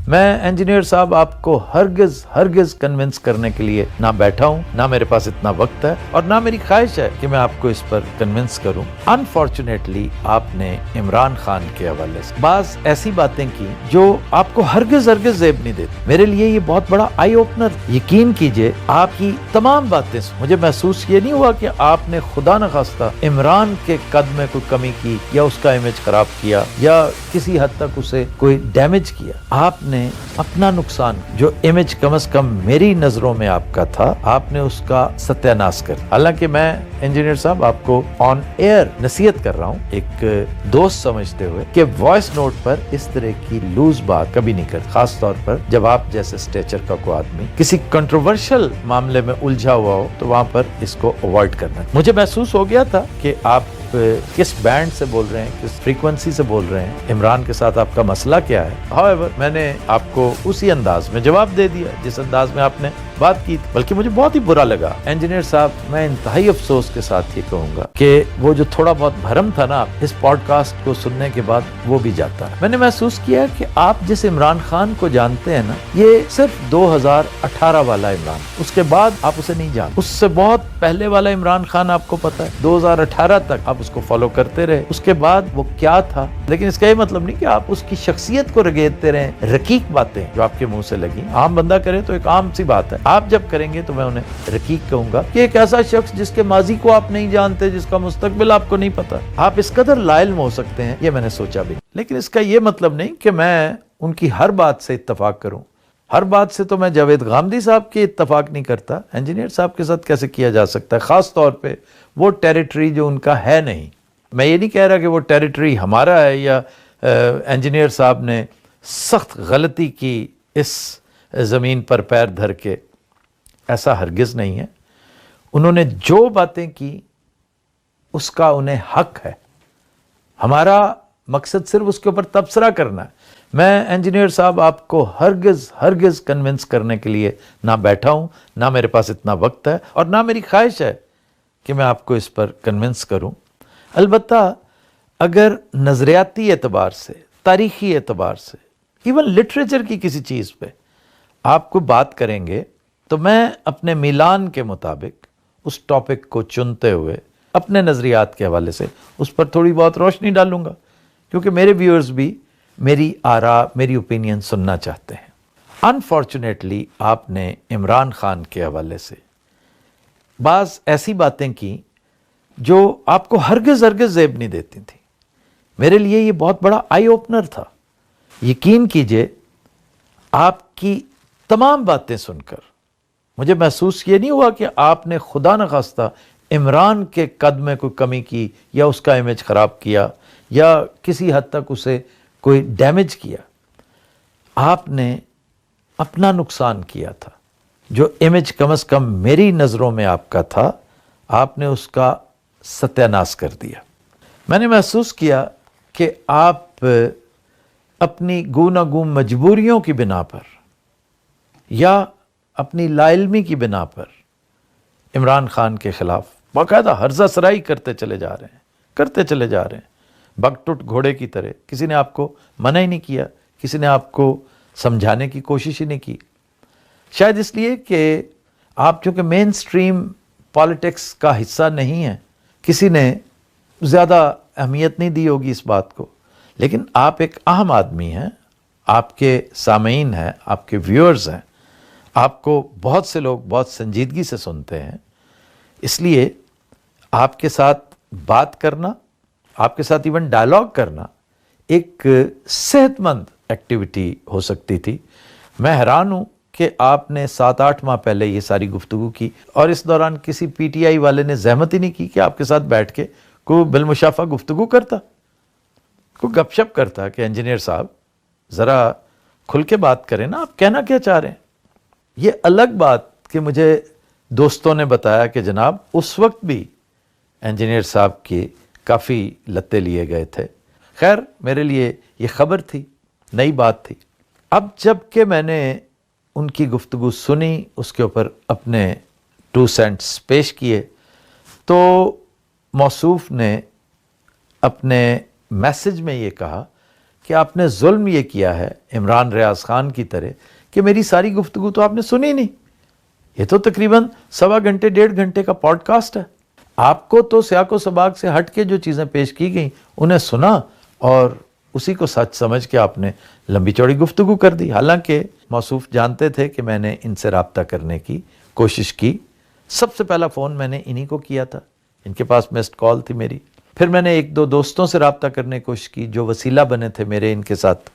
میں انجینئر صاحب آپ کو ہرگز کنونس کرنے کے لیے نہ بیٹھا ہوں، نہ میرے پاس اتنا وقت ہے اور نہ میری خواہش ہے کہ میں آپ کو اس پر کنونس کروں۔ انفارچونیٹلی آپ نے عمران خان کے حوالے سے بعض ایسی باتیں کی جو آپ کو ہرگز زیب نہیں دیتی۔ میرے لیے یہ بہت بڑا آئی اوپنر۔ یقین کیجئے آپ کی تمام باتیں مجھے محسوس یہ نہیں ہوا کہ آپ نے خدا نخواستہ عمران کے قد میں کوئی کمی کی یا اس کا امیج خراب کیا یا کسی حد تک اسے کوئی ڈیمیج کیا۔ آپ نے اپنا نقصان جو امیج کم از کم میری نظروں میں آپ کا تھا، آپ نے اس کا ستیہ ناش کر دیا۔ حالانکہ میں انجینئر صاحب آپ کو آن ایئر نصیحت کر رہا ہوں ایک دوست سمجھتے ہوئے کہ وائس نوٹ پر اس طرح کی لوز بات کبھی نہیں کرتے، خاص طور پر جب آپ جیسے اسٹیچر کا کوئی آدمی کسی کنٹروورشل معاملے میں الجھا ہوا ہو تو وہاں پر اس کو اوائڈ کرنا۔ مجھے محسوس ہو گیا تھا کہ آپ کس بینڈ سے بول رہے ہیں، کس فریکوینسی سے بول رہے ہیں، عمران کے ساتھ آپ کا مسئلہ کیا ہے۔ However، میں نے آپ کو اسی انداز میں جواب دے دیا جس انداز میں آپ نے بات کی تھی، بلکہ مجھے بہت ہی برا لگا۔ انجینئر صاحب، میں انتہائی افسوس کے ساتھ یہ کہوں گا کہ وہ جو تھوڑا بہت بھرم تھا نا اس پوڈ کاسٹ کو سننے کے بعد وہ بھی جاتا ہے۔ میں نے محسوس کیا کہ آپ جس عمران خان کو جانتے ہیں نا، یہ صرف 2018 والا عمران، اس کے بعد آپ اسے نہیں جانتے۔ اس سے بہت پہلے والا عمران خان آپ کو پتا ہے، 2018 تک آپ اس کو فالو کرتے رہے، اس کے بعد وہ کیا تھا۔ لیکن اس کا یہ مطلب نہیں کہ آپ اس کی شخصیت کو رگیدتے رہیں۔ رقیق باتیں جو آپ کے منہ سے لگی، عام بندہ کرے تو ایک عام سی بات ہے، آپ جب کریں گے تو میں انہیں رقیق کہوں گا کہ ایک ایسا شخص جس کے ماضی کو آپ نہیں جانتے، جس کا مستقبل آپ کو نہیں پتا، آپ اس قدر لائل ہو سکتے ہیں، یہ میں نے سوچا بھی۔ لیکن اس کا یہ مطلب نہیں کہ میں ان کی ہر بات سے اتفاق کروں۔ ہر بات سے تو میں جاوید غامدی صاحب کی اتفاق نہیں کرتا، انجینئر صاحب کے ساتھ کیسے کیا جا سکتا ہے، خاص طور پہ وہ ٹیریٹری جو ان کا ہے نہیں۔ میں یہ نہیں کہہ رہا کہ وہ ٹیریٹری ہمارا ہے یا انجینئر صاحب نے سخت غلطی کی اس زمین پر پیر دھر کے، ایسا ہرگز نہیں ہے۔ انہوں نے جو باتیں کی اس کا انہیں حق ہے، ہمارا مقصد صرف اس کے اوپر تبصرہ کرنا ہے۔ میں انجینئر صاحب آپ کو ہرگز کنونس کرنے کے لیے نہ بیٹھا ہوں، نہ میرے پاس اتنا وقت ہے اور نہ میری خواہش ہے کہ میں آپ کو اس پر کنونس کروں۔ البتہ اگر نظریاتی اعتبار سے، تاریخی اعتبار سے، ایون لٹریچر کی کسی چیز پہ آپ کو بات کریں گے تو میں اپنے میلان کے مطابق اس ٹاپک کو چنتے ہوئے اپنے نظریات کے حوالے سے اس پر تھوڑی بہت روشنی ڈالوں گا، کیونکہ میرے ویورز بھی میری آراء، میری اوپینین سننا چاہتے ہیں۔ انفارچونیٹلی آپ نے عمران خان کے حوالے سے بعض ایسی باتیں کی جو آپ کو ہرگز زیب نہیں دیتی تھیں۔ میرے لیے یہ بہت بڑا آئی اوپنر تھا۔ یقین کیجئے آپ کی تمام باتیں سن کر مجھے محسوس یہ نہیں ہوا کہ آپ نے خدا نخواستہ عمران کے قد میں کوئی کمی کی یا اس کا امیج خراب کیا یا کسی حد تک اسے کوئی ڈیمیج کیا۔ آپ نے اپنا نقصان کیا تھا، جو امیج کم از کم میری نظروں میں آپ کا تھا، آپ نے اس کا ستیہ ناش کر دیا۔ میں نے محسوس کیا کہ آپ اپنی گوناگون مجبوریوں کی بنا پر یا اپنی لا علمی کی بنا پر عمران خان کے خلاف باقاعدہ ہرزہ سرائی کرتے چلے جا رہے ہیں، بگ ٹوٹ گھوڑے کی طرح۔ کسی نے آپ کو منع ہی نہیں کیا، کسی نے آپ کو سمجھانے کی کوشش ہی نہیں کی، شاید اس لیے کہ آپ چونکہ مین سٹریم پالیٹکس کا حصہ نہیں ہیں، کسی نے زیادہ اہمیت نہیں دی ہوگی اس بات کو۔ لیکن آپ ایک اہم آدمی ہیں، آپ کے سامعین ہیں، آپ کے ویورز ہیں، آپ کو بہت سے لوگ بہت سنجیدگی سے سنتے ہیں، اس لیے آپ کے ساتھ بات کرنا، آپ کے ساتھ ایون ڈائلاگ کرنا ایک صحت مند ایکٹیویٹی ہو سکتی تھی۔ میں حیران ہوں کہ آپ نے 7-8 ماہ پہلے یہ ساری گفتگو کی اور اس دوران کسی پی ٹی آئی والے نے زحمت ہی نہیں کی کہ آپ کے ساتھ بیٹھ کے کوئی بالمشافہ گفتگو کرتا، کوئی گپ شپ کرتا کہ انجینئر صاحب ذرا کھل کے بات کریں نا، آپ کہنا کیا چاہ رہے ہیں۔ یہ الگ بات کہ مجھے دوستوں نے بتایا کہ جناب اس وقت بھی انجینئر صاحب کی کافی لتے لیے گئے تھے۔ خیر میرے لیے یہ خبر تھی، نئی بات تھی۔ اب جب کہ میں نے ان کی گفتگو سنی، اس کے اوپر اپنے 2 سینٹس پیش کیے، تو موصوف نے اپنے میسج میں یہ کہا کہ آپ نے ظلم یہ کیا ہے عمران ریاض خان کی طرح کہ میری ساری گفتگو تو آپ نے سنی نہیں. یہ تو تقریباً 1.25 گھنٹے 1.5 گھنٹے کا پوڈ کاسٹ ہے. آپ کو تو سیاق و سباق سے ہٹ کے جو چیزیں پیش کی گئیں انہیں سنا اور اسی کو سچ سمجھ کے آپ نے لمبی چوڑی گفتگو کر دی. حالانکہ موصوف جانتے تھے کہ میں نے ان سے رابطہ کرنے کی کوشش کی. سب سے پہلا فون میں نے انہی کو کیا تھا، ان کے پاس مسڈ کال تھی میری. پھر میں نے 1-2 دوستوں سے رابطہ کرنے کی کوشش کی جو وسیلہ بنے تھے میرے ان کے ساتھ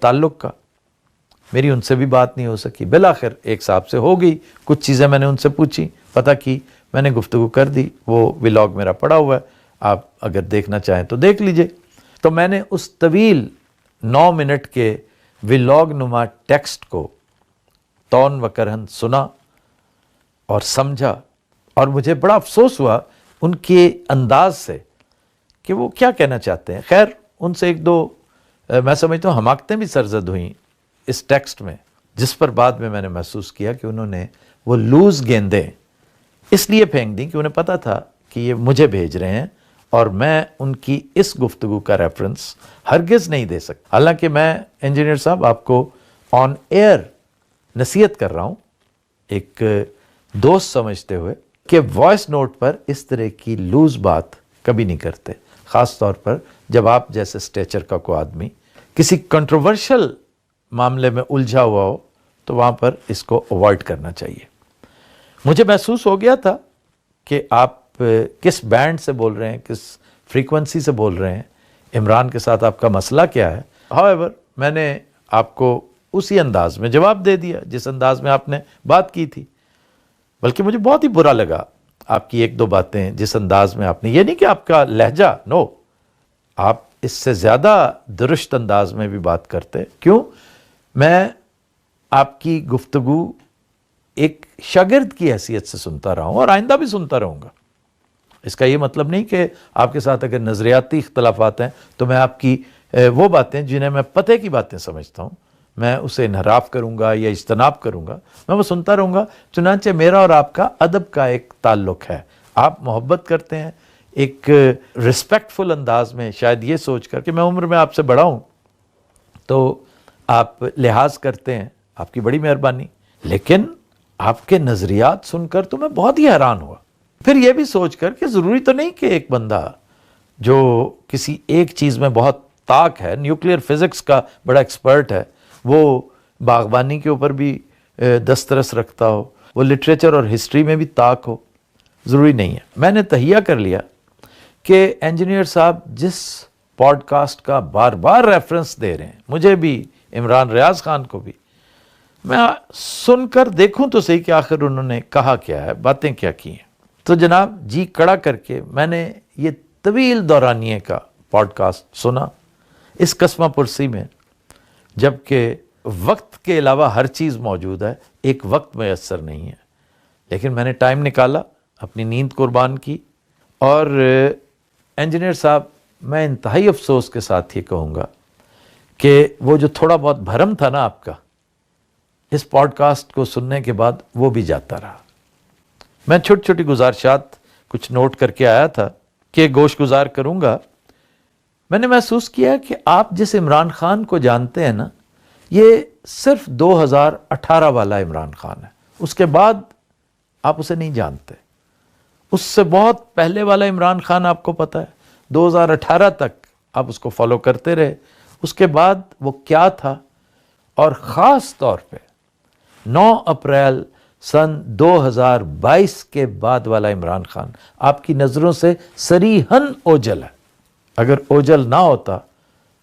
تعلق کا. میری ان سے بھی بات نہیں ہو سکی. بالآخر ایک صاحب سے ہو گئی، کچھ چیزیں میں نے ان سے پوچھی، پتہ کی، میں نے گفتگو کر دی. وہ ولاگ میرا پڑا ہوا ہے، آپ اگر دیکھنا چاہیں تو دیکھ لیجئے. تو میں نے اس طویل 9 منٹ کے ولاگ نما ٹیکسٹ کو طون و کرہن سنا اور سمجھا، اور مجھے بڑا افسوس ہوا ان کے انداز سے کہ وہ کیا کہنا چاہتے ہیں. خیر ان سے 1-2 میں سمجھتا ہوں حماقتیں بھی سرزد ہوئیں اس ٹیکسٹ میں، جس پر بعد میں نے محسوس کیا کہ انہوں نے وہ لوز گیندیں اس لیے پھینک دیں کہ انہیں پتا تھا کہ یہ مجھے بھیج رہے ہیں اور میں ان کی اس گفتگو کا ریفرنس ہرگز نہیں دے سکتا. حالانکہ میں انجینئر صاحب آپ کو آن ایئر نصیحت کر رہا ہوں ایک دوست سمجھتے ہوئے کہ وائس نوٹ پر اس طرح کی لوز بات کبھی نہیں کرتے، خاص طور پر جب آپ جیسے سٹیچر کا کوئی آدمی کسی کنٹروورشل معاملے میں الجھا ہوا ہو تو وہاں پر اس کو اوائڈ کرنا چاہیے. مجھے محسوس ہو گیا تھا کہ آپ کس بینڈ سے بول رہے ہیں، کس فریکوینسی سے بول رہے ہیں، عمران کے ساتھ آپ کا مسئلہ کیا ہے. however میں نے آپ کو اسی انداز میں جواب دے دیا جس انداز میں آپ نے بات کی تھی. بلکہ مجھے بہت ہی برا لگا آپ کی 1-2 باتیں جس انداز میں آپ نے، یہ نہیں کہ آپ کا لہجہ، نو، آپ اس سے زیادہ درست انداز میں بھی بات کرتے. کیوں؟ میں آپ کی گفتگو ایک شاگرد کی حیثیت سے سنتا رہا ہوں اور آئندہ بھی سنتا رہوں گا. اس کا یہ مطلب نہیں کہ آپ کے ساتھ اگر نظریاتی اختلافات ہیں تو میں آپ کی وہ باتیں جنہیں میں پتے کی باتیں سمجھتا ہوں میں اسے انحراف کروں گا یا اجتناب کروں گا، میں وہ سنتا رہوں گا. چنانچہ میرا اور آپ کا ادب کا ایک تعلق ہے. آپ محبت کرتے ہیں ایک رسپیکٹفل انداز میں، شاید یہ سوچ کر کہ میں عمر میں آپ سے بڑا ہوں تو آپ لحاظ کرتے ہیں، آپ کی بڑی مہربانی. لیکن آپ کے نظریات سن کر تو میں بہت ہی حیران ہوا. پھر یہ بھی سوچ کر کہ ضروری تو نہیں کہ ایک بندہ جو کسی ایک چیز میں بہت طاق ہے، نیوکلیئر فزکس کا بڑا ایکسپرٹ ہے، وہ باغبانی کے اوپر بھی دسترس رکھتا ہو، وہ لٹریچر اور ہسٹری میں بھی طاق ہو. ضروری نہیں ہے. میں نے تہیہ کر لیا کہ انجینئر صاحب جس پوڈ کاسٹ کا بار بار ریفرنس دے رہے ہیں، مجھے بھی، عمران ریاض خان کو بھی، میں سن کر دیکھوں تو صحیح کہ آخر انہوں نے کہا کیا ہے، باتیں کیا کی ہیں. تو جناب جی کڑا کر کے میں نے یہ طویل دورانیے کا پوڈ کاسٹ سنا اس قسمہ پرسی میں، جبکہ وقت کے علاوہ ہر چیز موجود ہے، ایک وقت میسر نہیں ہے. لیکن میں نے ٹائم نکالا، اپنی نیند قربان کی. اور انجینئر صاحب میں انتہائی افسوس کے ساتھ یہ کہوں گا کہ وہ جو تھوڑا بہت بھرم تھا نا آپ کا اس پوڈ کاسٹ کو سننے کے بعد، وہ بھی جاتا رہا. میں چھوٹی چھوٹی گزارشات کچھ نوٹ کر کے آیا تھا کہ گوش گزار کروں گا. میں نے محسوس کیا کہ آپ جس عمران خان کو جانتے ہیں نا، یہ صرف 2018 والا عمران خان ہے. اس کے بعد آپ اسے نہیں جانتے. اس سے بہت پہلے والا عمران خان آپ کو پتہ ہے، 2018 تک آپ اس کو فالو کرتے رہے. اس کے بعد وہ کیا تھا، اور خاص طور پہ 9 اپریل سن 2022 کے بعد والا عمران خان آپ کی نظروں سے صریحاً اوجھل ہے. اگر اوجھل نہ ہوتا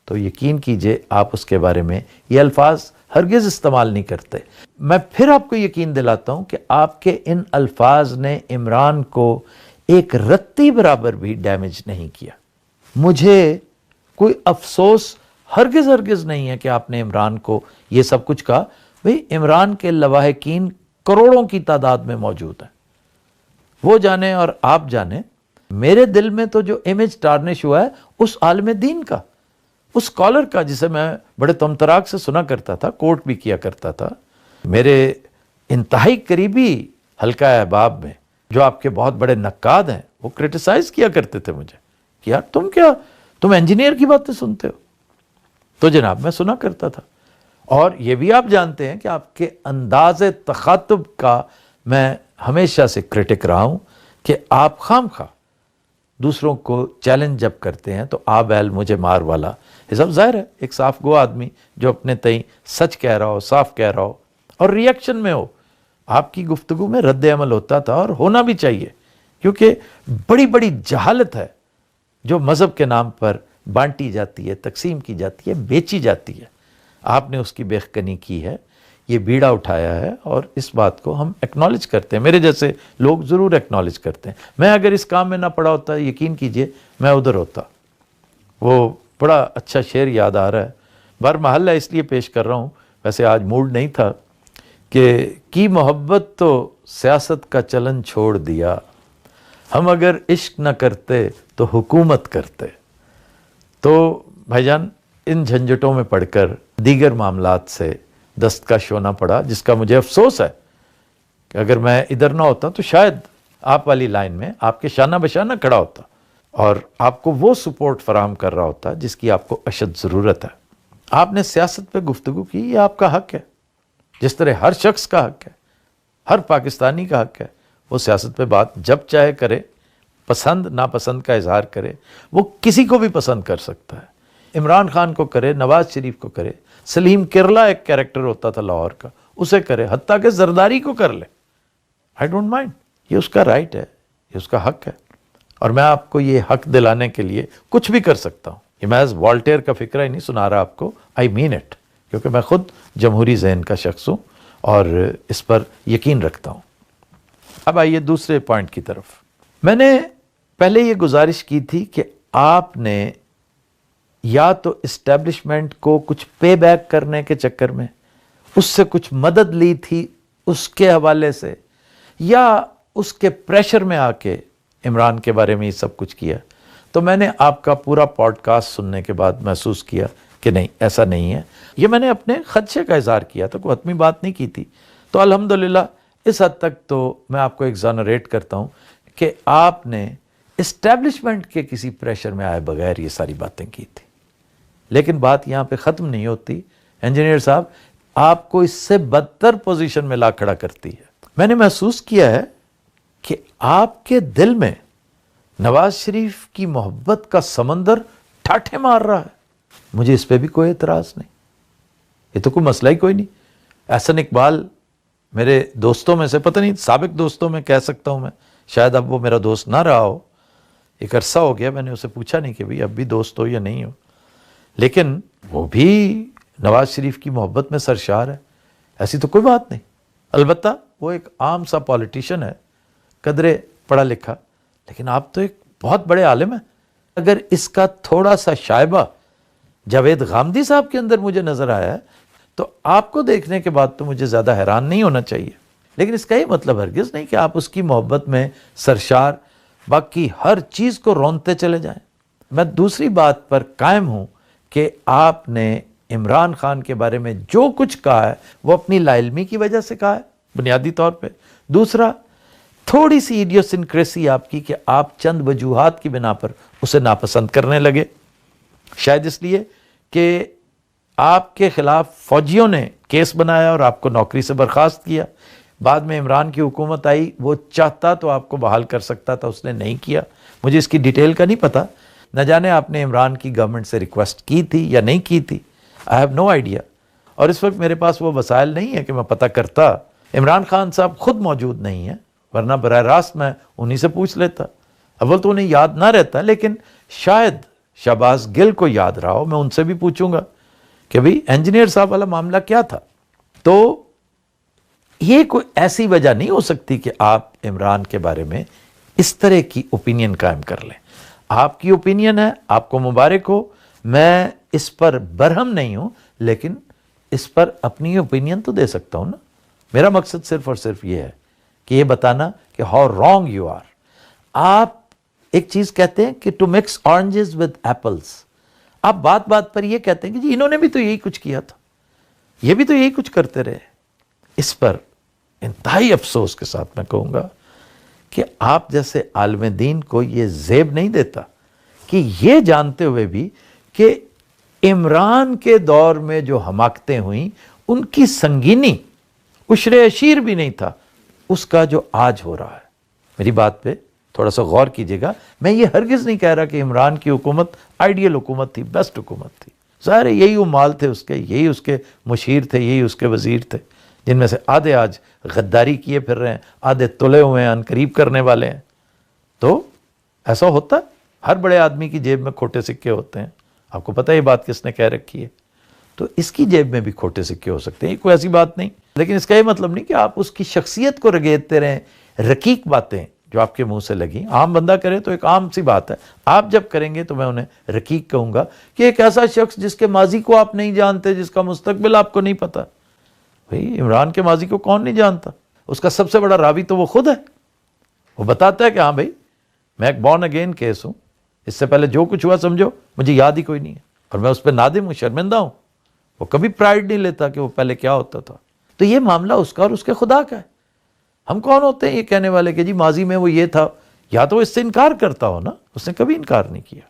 تو یقین کیجئے آپ اس کے بارے میں یہ الفاظ ہرگز استعمال نہیں کرتے. میں پھر آپ کو یقین دلاتا ہوں کہ آپ کے ان الفاظ نے عمران کو ایک رتی برابر بھی ڈیمیج نہیں کیا. مجھے کوئی افسوس ہرگز نہیں ہے کہ آپ نے عمران کو یہ سب کچھ کہا. بھئی عمران کے لواحقین کروڑوں کی تعداد میں موجود ہیں، وہ جانے اور آپ جانے. میرے دل میں تو جو امیج ٹارنش ہوا ہے اس عالم دین کا، اس اسکالر کا جسے میں بڑے تمتراک سے سنا کرتا تھا، کوٹ بھی کیا کرتا تھا. میرے انتہائی قریبی حلقہ احباب میں جو آپ کے بہت بڑے نقاد ہیں، وہ کرٹیسائز کیا کرتے تھے مجھے کہ یار تم انجینئر کی باتیں سنتے ہو. تو جناب میں سنا کرتا تھا. اور یہ بھی آپ جانتے ہیں کہ آپ کے انداز تخاطب کا میں ہمیشہ سے کرٹک رہا ہوں کہ آپ خام خواہ دوسروں کو چیلنج جب کرتے ہیں تو آ بیل مجھے مار والا حساب. ظاہر ہے ایک صاف گو آدمی جو اپنے تئیں سچ کہہ رہا ہو، صاف کہہ رہا ہو اور ریئیکشن میں ہو، آپ کی گفتگو میں رد عمل ہوتا تھا اور ہونا بھی چاہیے، کیونکہ بڑی بڑی جہالت ہے جو مذہب کے نام پر بانٹی جاتی ہے، تقسیم کی جاتی ہے، بیچی جاتی ہے. آپ نے اس کی بیخکنی کی ہے، یہ بیڑا اٹھایا ہے اور اس بات کو ہم ایکنالج کرتے ہیں. میرے جیسے لوگ ضرور ایکنالج کرتے ہیں. میں اگر اس کام میں نہ پڑا ہوتا یقین کیجئے میں ادھر ہوتا. وہ بڑا اچھا شعر یاد آ رہا ہے، برمحل ہے اس لیے پیش کر رہا ہوں، ویسے آج موڈ نہیں تھا، کہ کی محبت تو سیاست کا چلن چھوڑ دیا، ہم اگر عشق نہ کرتے تو حکومت کرتے. تو بھائی جان ان جھنجھٹوں میں پڑھ کر دیگر معاملات سے دستکش ہونا پڑا، جس کا مجھے افسوس ہے کہ اگر میں ادھر نہ ہوتا تو شاید آپ والی لائن میں آپ کے شانہ بشانہ کھڑا ہوتا اور آپ کو وہ سپورٹ فراہم کر رہا ہوتا جس کی آپ کو اشد ضرورت ہے. آپ نے سیاست پہ گفتگو کی، یہ آپ کا حق ہے، جس طرح ہر شخص کا حق ہے، ہر پاکستانی کا حق ہے وہ سیاست پہ بات جب چاہے کرے، پسند ناپسند کا اظہار کرے. وہ کسی کو بھی پسند کر سکتا ہے، عمران خان کو کرے، نواز شریف کو کرے، سلیم کرلا ایک کیریکٹر ہوتا تھا لاہور کا، اسے کرے، حتیٰ کہ زرداری کو کر لے. آئی ڈونٹ مائنڈ، یہ اس کا رائٹ ہے، یہ اس کا حق ہے، اور میں آپ کو یہ حق دلانے کے لیے کچھ بھی کر سکتا ہوں. یہ محض والٹیر کا فکرہ ہی نہیں سنا رہا آپ کو، آئی مین اٹ، کیونکہ میں خود جمہوری ذہن کا شخص ہوں اور اس پر یقین رکھتا ہوں. اب آئیے دوسرے پوائنٹ کی طرف. میں نے پہلے یہ گزارش کی تھی کہ آپ نے یا تو اسٹیبلشمنٹ کو کچھ پے بیک کرنے کے چکر میں اس سے کچھ مدد لی تھی اس کے حوالے سے، یا اس کے پریشر میں آ کے عمران کے بارے میں یہ سب کچھ کیا. تو میں نے آپ کا پورا پوڈ کاسٹ سننے کے بعد محسوس کیا کہ نہیں، ایسا نہیں ہے. یہ میں نے اپنے خدشے کا اظہار کیا تھا، کوئی حتمی بات نہیں کی تھی. تو الحمدللہ اس حد تک تو میں آپ کو ایگزانریٹ کرتا ہوں کہ آپ نے اسٹیبلشمنٹ کے کسی پریشر میں آئے بغیر یہ ساری باتیں کی تھی. لیکن بات یہاں پہ ختم نہیں ہوتی. انجینئر صاحب آپ کو اس سے بدتر پوزیشن میں لا کھڑا کرتی ہے. میں نے محسوس کیا ہے کہ آپ کے دل میں نواز شریف کی محبت کا سمندر ٹھاٹھے مار رہا ہے. مجھے اس پہ بھی کوئی اعتراض نہیں، یہ تو کوئی مسئلہ ہی کوئی نہیں. احسن اقبال میرے دوستوں میں سے، پتہ نہیں سابق دوستوں میں کہہ سکتا ہوں میں، شاید اب وہ میرا دوست نہ رہا ہو، ایک عرصہ ہو گیا میں نے اسے پوچھا نہیں کہ بھئی اب بھی دوست ہو یا نہیں ہو، لیکن وہ بھی نواز شریف کی محبت میں سرشار ہے. ایسی تو کوئی بات نہیں. البتہ وہ ایک عام سا پولیٹیشین ہے، قدرے پڑھا لکھا، لیکن آپ تو ایک بہت بڑے عالم ہیں. اگر اس کا تھوڑا سا شائبہ جاوید غامدی صاحب کے اندر مجھے نظر آیا ہے تو آپ کو دیکھنے کے بعد تو مجھے زیادہ حیران نہیں ہونا چاہیے. لیکن اس کا یہ مطلب ہرگز نہیں کہ آپ اس کی محبت میں سرشار باقی ہر چیز کو رونتے چلے جائیں. میں دوسری بات پر قائم ہوں کہ آپ نے عمران خان کے بارے میں جو کچھ کہا ہے وہ اپنی لا علمی کی وجہ سے کہا ہے بنیادی طور پہ. دوسرا، تھوڑی سی ایڈیوسنکریسی آپ کی کہ آپ چند وجوہات کی بنا پر اسے ناپسند کرنے لگے. شاید اس لیے کہ آپ کے خلاف فوجیوں نے کیس بنایا اور آپ کو نوکری سے برخاست کیا. بعد میں عمران کی حکومت آئی، وہ چاہتا تو آپ کو بحال کر سکتا تھا، اس نے نہیں کیا. مجھے اس کی ڈیٹیل کا نہیں پتا، نہ جانے آپ نے عمران کی گورنمنٹ سے ریکویسٹ کی تھی یا نہیں کی تھی. آئی ہیو نو آئیڈیا، اور اس وقت میرے پاس وہ وسائل نہیں ہے کہ میں پتہ کرتا. عمران خان صاحب خود موجود نہیں ہیں، ورنہ براہ راست میں انہی سے پوچھ لیتا. اول تو انہیں یاد نہ رہتا، لیکن شاید شہباز گل کو یاد رہا ہو. میں ان سے بھی پوچھوں گا کہ بھئی انجینئر صاحب والا معاملہ کیا تھا. تو یہ کوئی ایسی وجہ نہیں ہو سکتی کہ آپ عمران کے بارے میں اس طرح کی اوپینین قائم کر لیں. آپ کی اوپینین ہے، آپ کو مبارک ہو، میں اس پر برہم نہیں ہوں، لیکن اس پر اپنی اوپینین تو دے سکتا ہوں نا. میرا مقصد صرف اور صرف یہ ہے کہ یہ بتانا کہ ہاؤ رانگ یو آر. آپ ایک چیز کہتے ہیں کہ ٹو مکس آرنجز ود ایپلس. آپ بات بات پر یہ کہتے ہیں کہ جی انہوں نے بھی تو یہی کچھ کیا تھا، یہ بھی تو یہی کچھ کرتے رہے. اس پر انتہائی افسوس کے ساتھ میں کہوں گا کہ آپ جیسے عالم دین کو یہ زیب نہیں دیتا کہ یہ جانتے ہوئے بھی کہ عمران کے دور میں جو حماقتیں ہوئیں ان کی سنگینی عشر عشیر بھی نہیں تھا اس کا جو آج ہو رہا ہے. میری بات پہ تھوڑا سا غور کیجئے گا. میں یہ ہرگز نہیں کہہ رہا کہ عمران کی حکومت آئیڈیل حکومت تھی، بیسٹ حکومت تھی. ظاہر ہے یہی عمال تھے اس کے، یہی اس کے مشیر تھے، یہی اس کے وزیر تھے، جن میں سے آدھے آج غداری کیے پھر رہے ہیں، آدھے تلے ہوئے ہیں، انقریب کرنے والے ہیں. تو ایسا ہوتا ہے، ہر بڑے آدمی کی جیب میں کھوٹے سکے ہوتے ہیں. آپ کو پتہ ہے یہ بات کس نے کہہ رکھی ہے. تو اس کی جیب میں بھی کھوٹے سکے ہو سکتے ہیں، یہ کوئی ایسی بات نہیں. لیکن اس کا یہ مطلب نہیں کہ آپ اس کی شخصیت کو رگیدتے رہیں. رقیق باتیں جو آپ کے منہ سے لگیں، عام بندہ کرے تو ایک عام سی بات ہے. آپ جب کریں گے تو میں انہیں رقیق کہوں گا کہ ایک ایسا شخص جس کے ماضی کو آپ نہیں جانتے، جس کا مستقبل آپ کو نہیں پتہ. بھئی عمران کے ماضی کو کون نہیں جانتا؟ اس کا سب سے بڑا راوی تو وہ خود ہے. وہ بتاتا ہے کہ ہاں بھئی میں ایک بورن اگین کیس ہوں، اس سے پہلے جو کچھ ہوا سمجھو مجھے یاد ہی کوئی نہیں ہے، اور میں اس پہ نادم ہوں، شرمندہ ہوں. وہ کبھی پرائیڈ نہیں لیتا کہ وہ پہلے کیا ہوتا تھا. تو یہ معاملہ اس کا اور اس کے خدا کا ہے. ہم کون ہوتے ہیں یہ کہنے والے کہ جی ماضی میں وہ یہ تھا؟ یا تو اس سے انکار کرتا ہو نا، اس نے کبھی انکار نہیں کیا.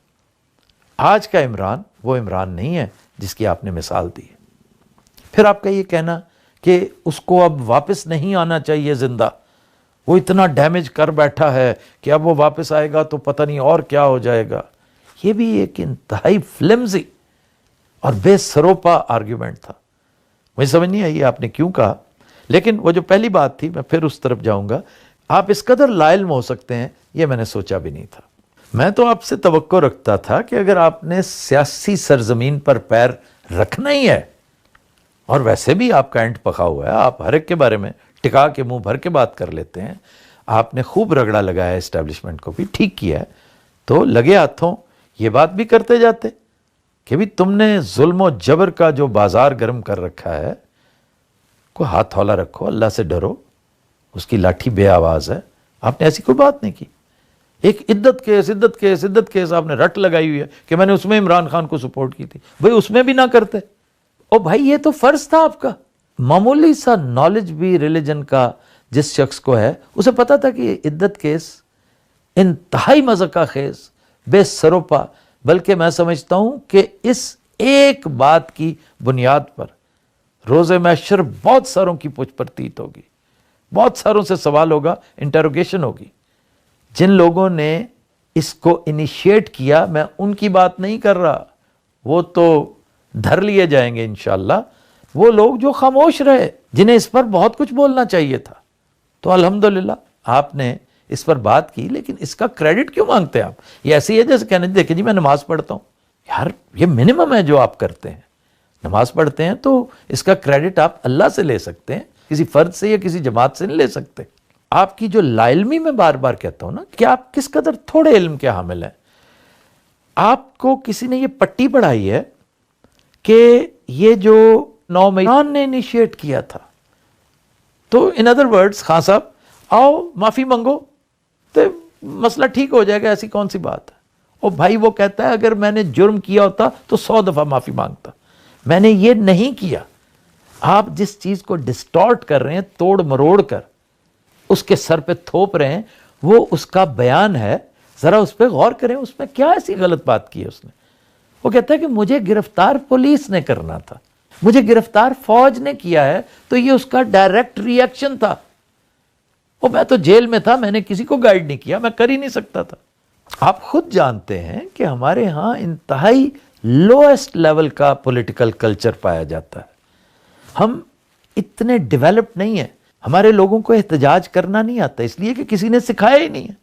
آج کا عمران وہ عمران نہیں ہے جس کی آپ نے مثال دی ہے. پھر آپ کا یہ کہنا کہ اس کو اب واپس نہیں آنا چاہیے زندہ، وہ اتنا ڈیمیج کر بیٹھا ہے کہ اب وہ واپس آئے گا تو پتہ نہیں اور کیا ہو جائے گا. یہ بھی ایک انتہائی فلمزی اور بے سروپا آرگیومنٹ تھا. مجھے سمجھ نہیں آئی آپ نے کیوں کہا. لیکن وہ جو پہلی بات تھی، میں پھر اس طرف جاؤں گا. آپ اس قدر لائل ہو سکتے ہیں یہ میں نے سوچا بھی نہیں تھا. میں تو آپ سے توقع رکھتا تھا کہ اگر آپ نے سیاسی سرزمین پر پیر رکھنا ہی ہے، اور ویسے بھی آپ کا اینٹ پکا ہوا ہے، آپ ہر ایک کے بارے میں ٹکا کے منہ بھر کے بات کر لیتے ہیں، آپ نے خوب رگڑا لگایا اسٹیبلشمنٹ کو بھی، ٹھیک کیا ہے. تو لگے ہاتھوں یہ بات بھی کرتے جاتے کہ بھی تم نے ظلم و جبر کا جو بازار گرم کر رکھا ہے، کو ہاتھ تھولا رکھو، اللہ سے ڈرو، اس کی لاٹھی بے آواز ہے. آپ نے ایسی کوئی بات نہیں کی. ایک عدت کیس آپ نے رٹ لگائی ہوئی ہے کہ میں نے اس میں عمران خان کو سپورٹ کی تھی. بھئی اس میں بھی نہ کرتے. او بھائی یہ تو فرض تھا آپ کا. معمولی سا نالج بھی ریلیجن کا جس شخص کو ہے اسے پتا تھا کہ یہ عدت کیس انتہائی مذاقہ خیز، بے سروپا، بلکہ میں سمجھتا ہوں کہ اس ایک بات کی بنیاد پر روز محشر بہت ساروں کی پوچھ پرتیت ہوگی، بہت ساروں سے سوال ہوگا، انٹروگیشن ہوگی. جن لوگوں نے اس کو انیشیٹ کیا، میں ان کی بات نہیں کر رہا، وہ تو دھر لیے جائیں گے انشاءاللہ. وہ لوگ جو خاموش رہے، جنہیں اس پر بہت کچھ بولنا چاہیے تھا. تو الحمدللہ آپ نے اس پر بات کی، لیکن اس کا کریڈٹ کیوں مانگتے ہیں آپ؟ یہ ایسی ہے جیسے کہنے دیکھیں جی میں نماز پڑھتا ہوں. یار یہ منیمم ہے جو آپ کرتے ہیں. نماز پڑھتے ہیں تو اس کا کریڈٹ آپ اللہ سے لے سکتے ہیں، کسی فرد سے یا کسی جماعت سے نہیں لے سکتے. آپ کی جو لا علمی میں بار بار کہتا ہوں نا کہ آپ کس قدر تھوڑے علم کے حامل ہیں. آپ کو کسی نے یہ پٹی پڑھائی ہے کہ یہ جو 9 مئی نے انیشیٹ کیا تھا. تو ان ادر ورڈز خان صاحب آؤ معافی منگو تو مسئلہ ٹھیک ہو جائے گا، ایسی کون سی بات ہے. اور بھائی وہ کہتا ہے اگر میں نے جرم کیا ہوتا تو 100 دفعہ معافی مانگتا، میں نے یہ نہیں کیا. آپ جس چیز کو ڈسٹارٹ کر رہے ہیں، توڑ مروڑ کر اس کے سر پہ تھوپ رہے ہیں، وہ اس کا بیان ہے. ذرا اس پہ غور کریں، اس میں کیا ایسی غلط بات کی ہے اس نے. وہ کہتا ہے کہ مجھے گرفتار پولیس نے کرنا تھا، مجھے گرفتار فوج نے کیا ہے، تو یہ اس کا ڈائریکٹ ریئیکشن تھا. وہ میں تو جیل میں تھا، میں نے کسی کو گائیڈ نہیں کیا، میں کر ہی نہیں سکتا تھا. آپ خود جانتے ہیں کہ ہمارے ہاں انتہائی لوئسٹ لیول کا پولیٹیکل کلچر پایا جاتا ہے. ہم اتنے ڈیولپڈ نہیں ہیں. ہمارے لوگوں کو احتجاج کرنا نہیں آتا، اس لیے کہ کسی نے سکھایا ہی نہیں ہے.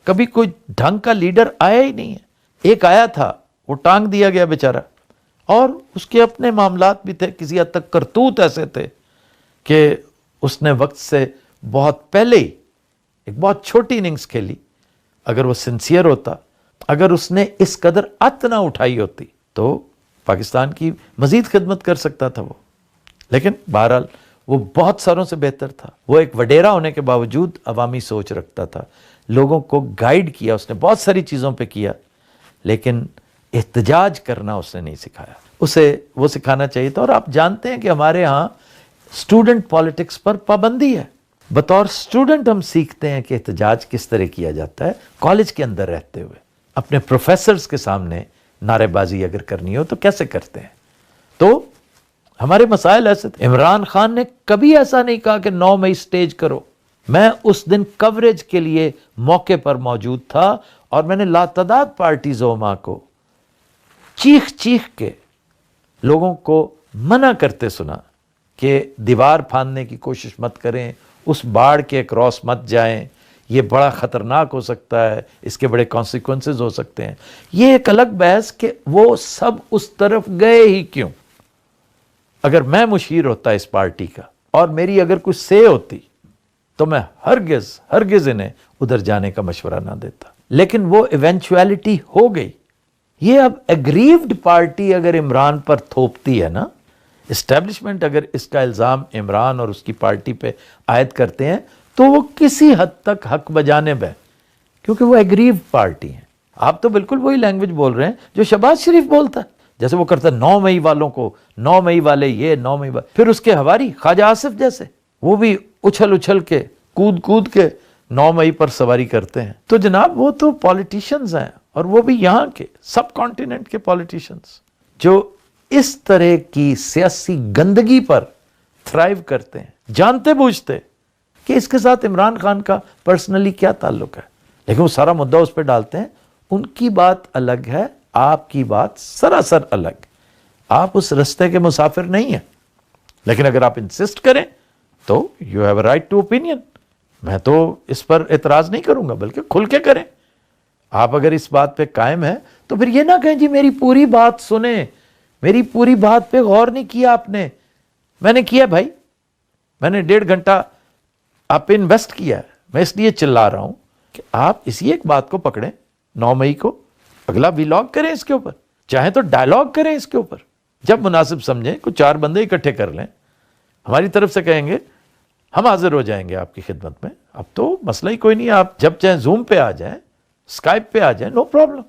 کبھی کوئی ڈھنگ کا لیڈر آیا ہی نہیں ہے. ایک آیا تھا، وہ ٹانگ دیا گیا بیچارہ، اور اس کے اپنے معاملات بھی تھے، کسی حد تک کرتوت ایسے تھے کہ اس نے وقت سے بہت پہلے ہی ایک بہت چھوٹی اننگز کھیلی. اگر وہ سنسیئر ہوتا، اگر اس نے اس قدر ات نہ اٹھائی ہوتی تو پاکستان کی مزید خدمت کر سکتا تھا وہ. لیکن بہرحال وہ بہت ساروں سے بہتر تھا. وہ ایک وڈیرا ہونے کے باوجود عوامی سوچ رکھتا تھا، لوگوں کو گائیڈ کیا، اس نے بہت ساری چیزوں پہ کیا، لیکن احتجاج کرنا اس نے نہیں سکھایا. اسے وہ سکھانا چاہیے تھا. اور آپ جانتے ہیں کہ ہمارے ہاں اسٹوڈنٹ پالیٹکس پر پابندی ہے. بطور اسٹوڈنٹ ہم سیکھتے ہیں کہ احتجاج کس طرح کیا جاتا ہے. کالج کے اندر رہتے ہوئے اپنے پروفیسرز کے سامنے نعرے بازی اگر کرنی ہو تو کیسے کرتے ہیں. تو ہمارے مسائل ایسے تھے. عمران خان نے کبھی ایسا نہیں کہا کہ 9 مئی سٹیج کرو. میں اس دن کوریج کے لیے موقع پر موجود تھا اور میں نے لاتعداد پارٹی زعماء کو چیخ چیخ کے لوگوں کو منع کرتے سنا کہ دیوار پھاندنے کی کوشش مت کریں، اس باڑ کے کراس مت جائیں، یہ بڑا خطرناک ہو سکتا ہے، اس کے بڑے کانسیکوینسز ہو سکتے ہیں. یہ ایک الگ بحث کہ وہ سب اس طرف گئے ہی کیوں. اگر میں مشیر ہوتا اس پارٹی کا اور میری اگر کوئی سے ہوتی تو میں ہرگز انہیں ادھر جانے کا مشورہ نہ دیتا. لیکن وہ ایونچویلٹی ہو گئی. یہ اب ایگریوڈ پارٹی اگر عمران پر تھوپتی ہے نا، اسٹیبلشمنٹ اگر اس کا الزام عمران اور اس کی پارٹی پہ عائد کرتے ہیں تو وہ کسی حد تک حق بجانب ہے، کیونکہ وہ ایگریوڈ پارٹی ہیں. آپ تو بالکل وہی لینگویج بول رہے ہیں جو شہباز شریف بولتا ہے. جیسے وہ کرتا ہے 9 مئی والوں کو، 9 مئی والے یہ، 9 مئی والے. پھر اس کے حواری خواجہ آصف جیسے وہ بھی اچھل کے کود کے 9 مئی پر سواری کرتے ہیں. تو جناب وہ تو پولیٹیشنز ہیں، اور وہ بھی یہاں کے سب کانٹیننٹ کے پولیٹیشنز جو اس طرح کی سیاسی گندگی پر تھرائیو کرتے ہیں، جانتے بوجھتے کہ اس کے ساتھ عمران خان کا پرسنلی کیا تعلق ہے، لیکن وہ سارا مدعا اس پہ ڈالتے ہیں. ان کی بات الگ ہے، آپ کی بات سراسر الگ. آپ اس رستے کے مسافر نہیں ہیں، لیکن اگر آپ انسسٹ کریں تو you have a right to opinion. میں تو اس پر اعتراض نہیں کروں گا، بلکہ کھل کے کریں. آپ اگر اس بات پہ قائم ہیں تو پھر یہ نہ کہیں جی میری پوری بات سنیں، میری پوری بات پہ غور نہیں کیا آپ نے. میں نے کیا بھائی، میں نے 1.5 گھنٹہ آپ پہ انویسٹ کیا ہے. میں اس لیے چلا رہا ہوں کہ آپ اسی ایک بات کو پکڑیں. 9 مئی کو اگلا ویلاگ کریں اس کے اوپر، چاہیں تو ڈائلاگ کریں اس کے اوپر. جب مناسب سمجھیں کچھ 4 بندے اکٹھے کر لیں، ہماری طرف سے کہیں گے ہم حاضر ہو جائیں گے آپ کی خدمت میں. اب تو مسئلہ ہی کوئی نہیں، آپ جب چاہیں زوم پہ آ جائیں، اسکائپ پہ آ جائیں، نو پرابلم.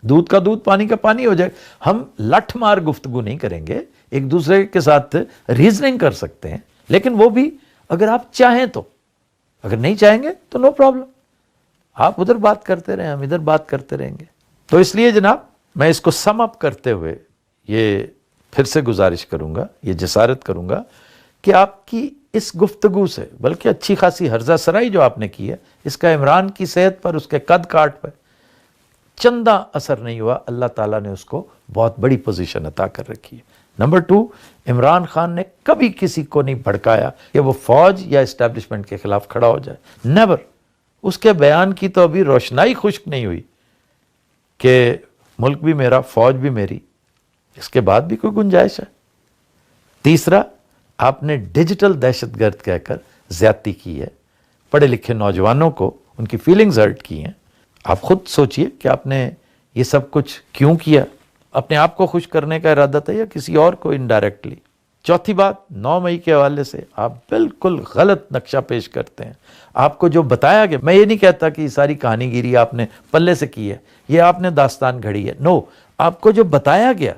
دودھ کا دودھ پانی کا پانی ہو جائے. ہم لٹھ مار گفتگو نہیں کریں گے، ایک دوسرے کے ساتھ ریزننگ کر سکتے ہیں، لیکن وہ بھی اگر آپ چاہیں تو. اگر نہیں چاہیں گے تو نو پرابلم، آپ ادھر بات کرتے رہیں، ہم ادھر بات کرتے رہیں گے. تو اس لیے جناب میں اس کو سم اپ کرتے ہوئے یہ پھر سے گزارش کروں گا، یہ جسارت کروں گا کہ آپ کی اس گفتگو سے، بلکہ اچھی خاصی ہرزہ سرائی جو آپ نے کی ہے، اس کا عمران کی صحت پر، اس کے قد کاٹ پر چندہ اثر نہیں ہوا. اللہ تعالیٰ نے اس کو بہت بڑی پوزیشن عطا کر رکھی ہے. نمبر 2، عمران خان نے کبھی کسی کو نہیں بھڑکایا کہ وہ فوج یا اسٹیبلشمنٹ کے خلاف کھڑا ہو جائے. نیور. اس کے بیان کی تو ابھی روشنائی خشک نہیں ہوئی کہ ملک بھی میرا، فوج بھی میری. اس کے بعد بھی کوئی گنجائش ہے. تیسرا، آپ نے ڈیجیٹل دہشت گرد کہہ کر زیادتی کی ہے، پڑھے لکھے نوجوانوں کو ان کی فیلنگز ہرٹ کی ہیں. آپ خود سوچئے کہ آپ نے یہ سب کچھ کیوں کیا. اپنے آپ کو خوش کرنے کا ارادہ تھا یا کسی اور کو انڈائریکٹلی. چوتھی بات، 9 مئی کے حوالے سے آپ بالکل غلط نقشہ پیش کرتے ہیں. آپ کو جو بتایا گیا، میں یہ نہیں کہتا کہ یہ ساری کہانی گیری آپ نے پلے سے کی ہے، یہ آپ نے داستان گھڑی ہے. نو، آپ کو جو بتایا گیا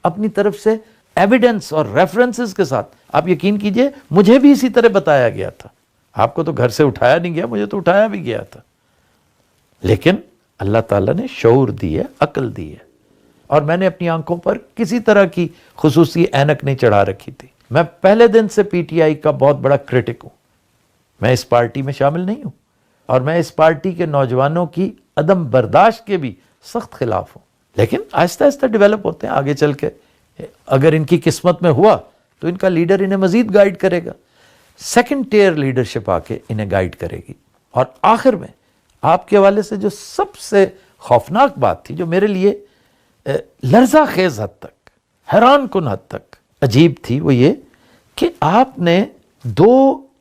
اپنی طرف سے ایویڈنس اور ریفرنسز کے ساتھ، آپ یقین کیجئے مجھے بھی اسی طرح بتایا گیا تھا. آپ کو تو گھر سے اٹھایا نہیں گیا، مجھے تو اٹھایا بھی گیا تھا. لیکن اللہ تعالیٰ نے شعور دی ہے، عقل دی ہے، اور میں نے اپنی آنکھوں پر کسی طرح کی خصوصی اینک نہیں چڑھا رکھی تھی. میں پہلے دن سے پی ٹی آئی کا بہت بڑا کرٹک ہوں. میں اس پارٹی میں شامل نہیں ہوں، اور میں اس پارٹی کے نوجوانوں کی عدم برداشت کے بھی سخت خلاف ہوں. لیکن آہستہ آہستہ ڈیولپ ہوتے ہیں آگے چل کے. اگر ان کی قسمت میں ہوا تو ان کا لیڈر انہیں مزید گائیڈ کرے گا. سیکنڈ ٹیئر لیڈرشپ آ کے انہیں گائیڈ کرے گی. اور آخر میں آپ کے حوالے سے جو سب سے خوفناک بات تھی، جو میرے لیے لرزہ خیز حد تک، حیران کن حد تک عجیب تھی، وہ یہ کہ آپ نے 2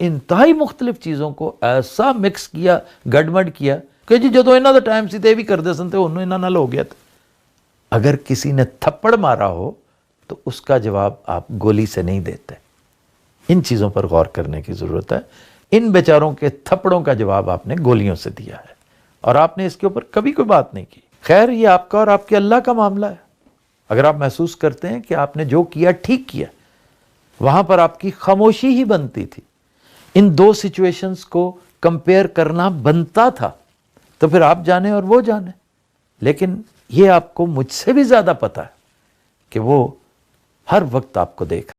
انتہائی مختلف چیزوں کو ایسا مکس کیا، گڑمڑ کیا کہ جی جدو انہاں دا ٹائم سی تے بھی کردے سن تے انہوں انہاں نال ہو گیا تھا. اگر کسی نے تھپڑ مارا ہو تو اس کا جواب آپ گولی سے نہیں دیتے. ان چیزوں پر غور کرنے کی ضرورت ہے. ان بیچاروں کے تھپڑوں کا جواب آپ نے گولیوں سے دیا ہے، اور آپ نے اس کے اوپر کبھی کوئی بات نہیں کی. خیر، یہ آپ کا اور آپ کے اللہ کا معاملہ ہے. اگر آپ محسوس کرتے ہیں کہ آپ نے جو کیا ٹھیک کیا، وہاں پر آپ کی خاموشی ہی بنتی تھی. ان 2 سچویشنز کو کمپیئر کرنا بنتا تھا، تو پھر آپ جانیں اور وہ جانیں. لیکن یہ آپ کو مجھ سے بھی زیادہ پتا ہے کہ وہ ہر وقت آپ کو دیکھ